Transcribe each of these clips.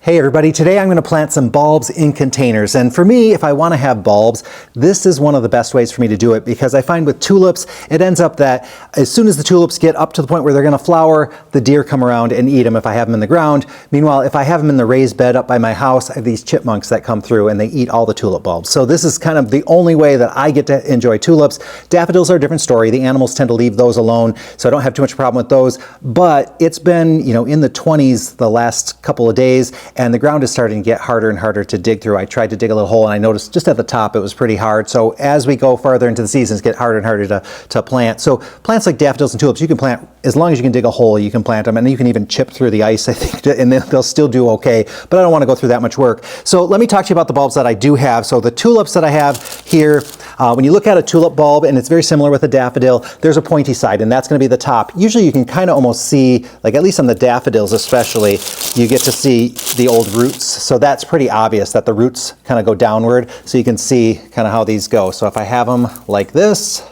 Hey everybody, today I'm going to plant some bulbs in containers, and for me, if I want to have bulbs, this is one of the best ways for me to do it, because I find with tulips, it ends up that as soon as the tulips get up to the point where they're going to flower, the deer come around and eat them if I have them in the ground. Meanwhile, if I have them in the raised bed up by my house, I have these chipmunks that come through and they eat all the tulip bulbs. So this is kind of the only way that I get to enjoy tulips. Daffodils are a different story. The animals tend to leave those alone, so I don't have too much problem with those, but it's been, in the 20s the last couple of days, and the ground is starting to get harder and harder to dig through. I tried to dig a little hole and I noticed just at the top it was pretty hard. So as we go farther into the seasons, get harder and harder to plant. So plants like daffodils and tulips, you can plant as long as you can dig a hole, you can plant them, and you can even chip through the ice, I think, and then they'll still do okay, but I don't want to go through that much work. So let me talk to you about the bulbs that I do have. So the tulips that I have here, when you look at a tulip bulb, and it's very similar with a daffodil, there's a pointy side, and that's going to be the top. Usually you can kind of almost see, like at least on the daffodils especially, you get to see the old roots. So that's pretty obvious that the roots kind of go downward, so you can see kind of how these go. So if I have them like this,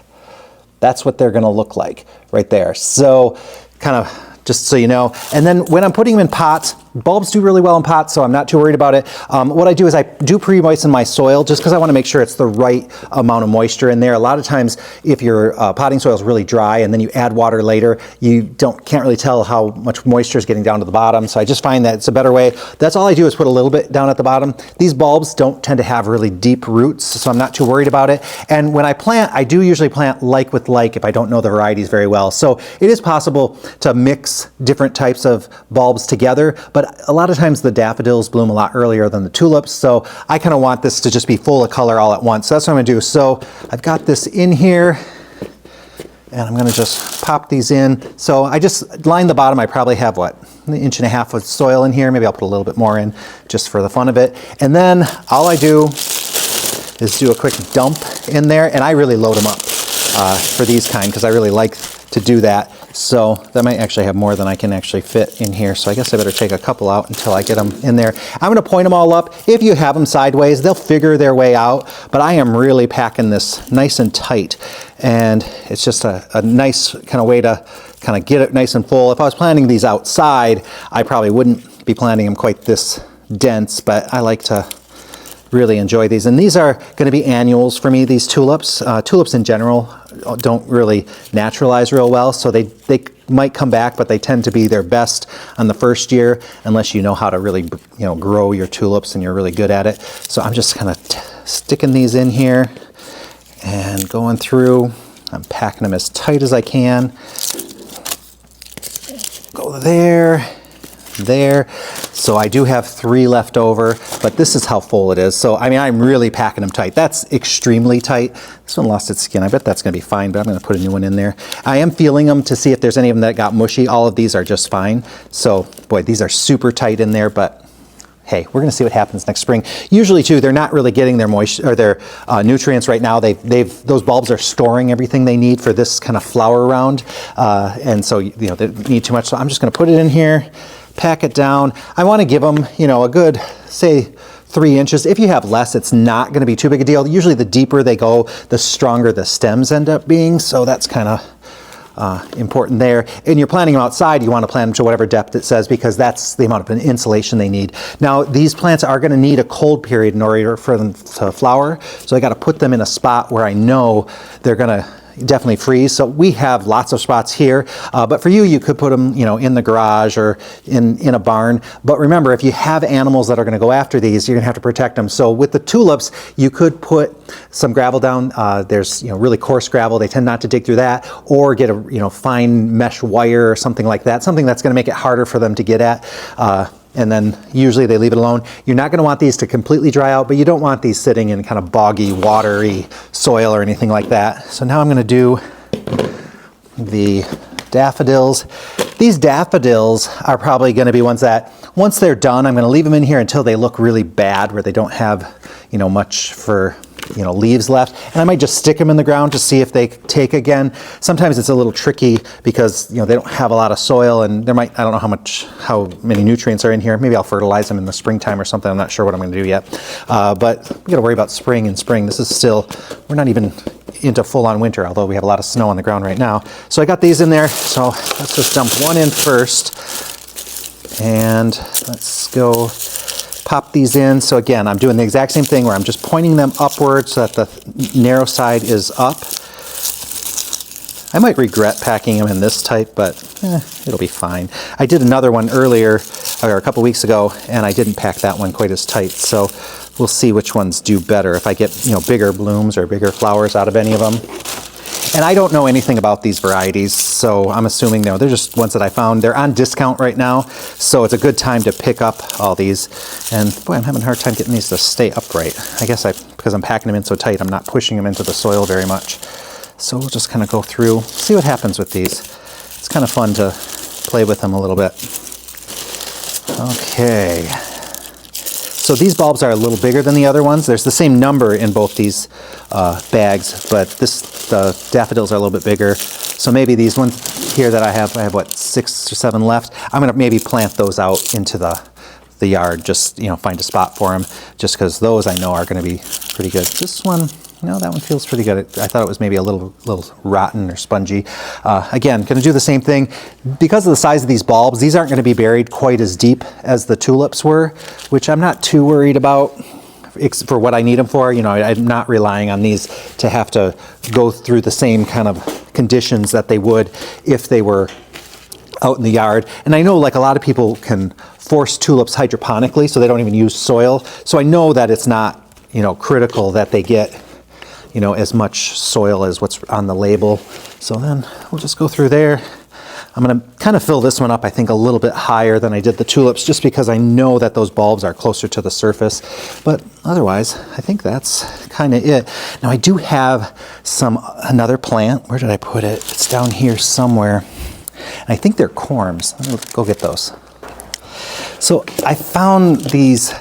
that's what they're going to look like right there. So kind of just so you know. And then when I'm putting them in pots, bulbs do really well in pots, so I'm not too worried about it. What I do is I do pre-moisten my soil just because I want to make sure it's the right amount of moisture in there. A lot of times if your potting soil is really dry and then you add water later, you can't really tell how much moisture is getting down to the bottom. So I just find that it's a better way. That's all I do is put a little bit down at the bottom. These bulbs don't tend to have really deep roots, so I'm not too worried about it. And when I plant, I do usually plant like with like if I don't know the varieties very well. So it is possible to mix different types of bulbs together, but a lot of times the daffodils bloom a lot earlier than the tulips, so I kind of want this to just be full of color all at once. So that's what I'm going to do. So I've got this in here, and I'm going to just pop these in. So I just line the bottom. I probably have, what, an inch and a half of soil in here. Maybe I'll put a little bit more in just for the fun of it. And then all I do is do a quick dump in there, and I really load them up for these kind because I really like to do that. So that might actually have more than I can actually fit in here. So I guess I better take a couple out until I get them in there. I'm going to point them all up. If you have them sideways, they'll figure their way out, but I am really packing this nice and tight. And it's just a nice kind of way to kind of get it nice and full. If I was planting these outside, I probably wouldn't be planting them quite this dense, but I like to really enjoy these. And these are going to be annuals for me, these tulips. Tulips in general don't really naturalize real well, so they might come back, but they tend to be their best on the first year unless you know how to really grow your tulips and you're really good at it. So I'm just kind of sticking these in here and going through. I'm packing them as tight as I can. Go there. So I do have 3 left over, but this is how full it is. So I mean, I'm really packing them tight. That's extremely tight. This one lost its skin. I bet that's going to be fine, but I'm going to put a new one in there. I am feeling them to see if there's any of them that got mushy. All of these are just fine. So boy, these are super tight in there, but hey, we're going to see what happens next spring. Usually too, they're not really getting their moisture or their nutrients right now. Those bulbs are storing everything they need for this kind of flower round, and so they don't need too much. So I'm just going to put it in here, pack it down. I want to give them, a good, say, 3 inches. If you have less, it's not going to be too big a deal. Usually the deeper they go, the stronger the stems end up being. So that's kind of important there. And you're planting them outside, you want to plant them to whatever depth it says, because that's the amount of insulation they need. Now, these plants are going to need a cold period in order for them to flower. So I got to put them in a spot where I know they're going to definitely freeze. So we have lots of spots here, but for you could put them, in the garage or in a barn. But remember, if you have animals that are going to go after these, you're going to have to protect them. So with the tulips, you could put some gravel down. There's really coarse gravel. They tend not to dig through that, or get a fine mesh wire or something like that. Something that's going to make it harder for them to get at. And then usually they leave it alone. You're not going to want these to completely dry out, but you don't want these sitting in kind of boggy, watery soil or anything like that. So now I'm going to do the daffodils. These daffodils are probably going to be ones that, once they're done, I'm going to leave them in here until they look really bad, where they don't have, much for leaves left, and I might just stick them in the ground to see if they take again. Sometimes it's a little tricky because they don't have a lot of soil, and I don't know how many nutrients are in here. Maybe I'll fertilize them in the springtime or something. I'm not sure what I'm going to do yet, but we got to worry about spring and spring. This is still, we're not even into full-on winter, although we have a lot of snow on the ground right now. So I got these in there, so let's just dump one in first, and let's go pop these in. So again, I'm doing the exact same thing where I'm just pointing them upward so that the narrow side is up. I might regret packing them in this tight, but it'll be fine. I did another one earlier, or a couple weeks ago, and I didn't pack that one quite as tight. So we'll see which ones do better if I get, you know, bigger blooms or bigger flowers out of any of them. And I don't know anything about these varieties, so I'm assuming they're just ones that I found. They're on discount right now, so it's a good time to pick up all these. And boy, I'm having a hard time getting these to stay upright. I guess because I'm packing them in so tight, I'm not pushing them into the soil very much. So we'll just kind of go through, see what happens with these. It's kind of fun to play with them a little bit. Okay. So these bulbs are a little bigger than the other ones. There's the same number in both these bags, but the daffodils are a little bit bigger. So maybe these ones here that I have what, 6 or 7 left. I'm gonna maybe plant those out into the yard, just, you know, find a spot for them, just because those I know are gonna be pretty good. This one, no, that one feels pretty good. I thought it was maybe a little rotten or spongy. Again, going to do the same thing. Because of the size of these bulbs, these aren't going to be buried quite as deep as the tulips were, which I'm not too worried about for what I need them for. You know, I'm not relying on these to have to go through the same kind of conditions that they would if they were out in the yard. And I know, like, a lot of people can force tulips hydroponically, so they don't even use soil. So I know that it's not, you know, critical that they get, you know, as much soil as what's on the label. So then we'll just go through there. I'm gonna kind of fill this one up, I think, a little bit higher than I did the tulips, just because I know that those bulbs are closer to the surface. But otherwise, I think that's kind of it. Now I do have another plant. Where did I put it? It's down here somewhere. And I think they're corms. Let me go get those. So I found these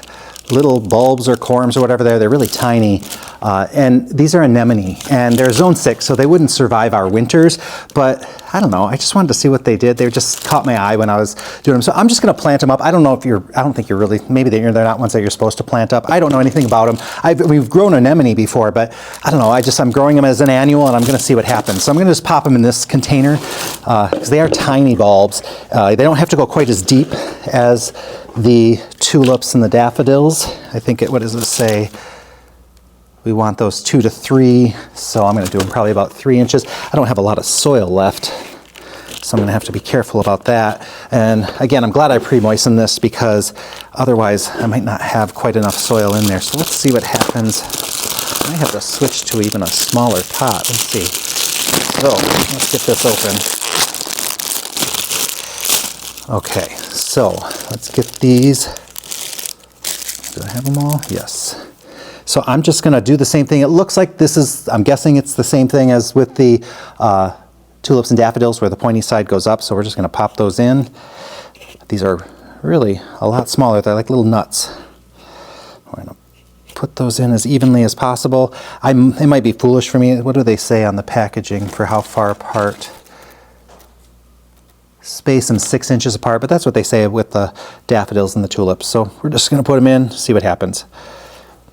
little bulbs or corms or whatever they're really tiny. And these are anemone, and they're zone 6, so they wouldn't survive our winters, but I don't know, I just wanted to see what they did. They just caught my eye when I was doing them. So I'm just gonna plant them up. I don't know if I don't think you're really, maybe they're not ones that you're supposed to plant up. I don't know anything about them. We've grown anemone before, but I don't know, I'm growing them as an annual, and I'm gonna see what happens. So I'm gonna just pop them in this container, because they are tiny bulbs. They don't have to go quite as deep as the tulips and the daffodils. I think what does it say? We want those 2 to 3, so I'm going to do them probably about 3 inches. I don't have a lot of soil left, so I'm going to have to be careful about that. And again, I'm glad I pre-moistened this, because otherwise I might not have quite enough soil in there. So let's see what happens. I might have to switch to even a smaller pot. Let's see. So let's get this open. Okay, so let's get these. Do I have them all? Yes. So I'm just going to do the same thing. It looks like this is, I'm guessing it's the same thing as with the tulips and daffodils, where the pointy side goes up. So we're just going to pop those in. These are really a lot smaller. They're like little nuts. We're going to put those in as evenly as possible. It might be foolish for me. What do they say on the packaging for how far apart? Space them 6 inches apart, but that's what they say with the daffodils and the tulips. So we're just going to put them in, see what happens.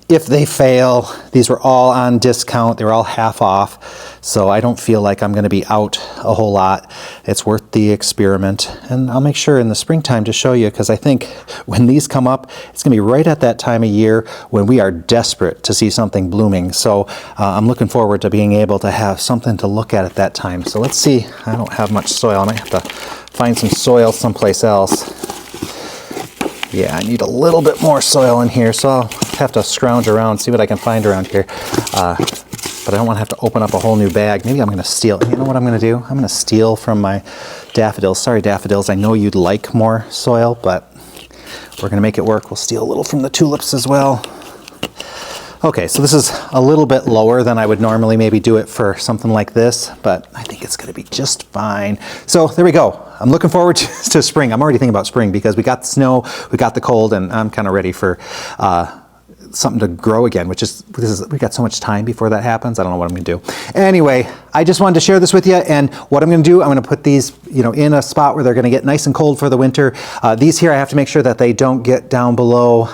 If they fail, these were all on discount. They were all half off. So I don't feel like I'm going to be out a whole lot. It's worth the experiment. And I'll make sure in the springtime to show you, because I think when these come up, it's going to be right at that time of year when we are desperate to see something blooming. So I'm looking forward to being able to have something to look at that time. So let's see. I don't have much soil. I might have to find some soil someplace else. Yeah, I need a little bit more soil in here, so I'll have to scrounge around, see what I can find around here. But I don't want to have to open up a whole new bag. Maybe I'm going to steal. You know what I'm going to do? I'm going to steal from my daffodils. Sorry, daffodils. I know you'd like more soil, but we're going to make it work. We'll steal a little from the tulips as well. Okay, so this is a little bit lower than I would normally maybe do it for something like this, but I think it's going to be just fine. So there we go. I'm looking forward to spring. I'm already thinking about spring because we got the snow, we got the cold, and I'm kind of ready for something to grow again, which is, we got so much time before that happens. I don't know what I'm gonna do. Anyway, I just wanted to share this with you, and what I'm gonna do, I'm gonna put these, in a spot where they're gonna get nice and cold for the winter. These here, I have to make sure that they don't get down below,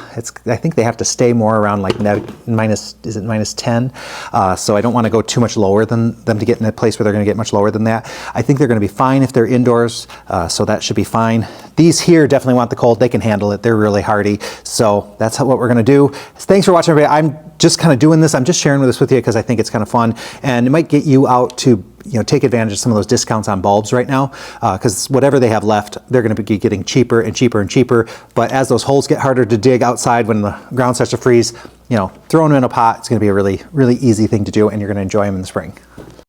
I think they have to stay more around like minus 10? So I don't wanna go too much lower than them to get in a place where they're gonna get much lower than that. I think they're gonna be fine if they're indoors, so that should be fine. These here definitely want the cold. They can handle it. They're really hardy. So that's what we're gonna do. Thanks for watching, everybody. I'm just kind of doing this. I'm just sharing this with you because I think it's kind of fun, and it might get you out to take advantage of some of those discounts on bulbs right now, because whatever they have left, they're going to be getting cheaper and cheaper and cheaper. But as those holes get harder to dig outside when the ground starts to freeze, throwing them in a pot, it's going to be a really, really easy thing to do, and you're going to enjoy them in the spring.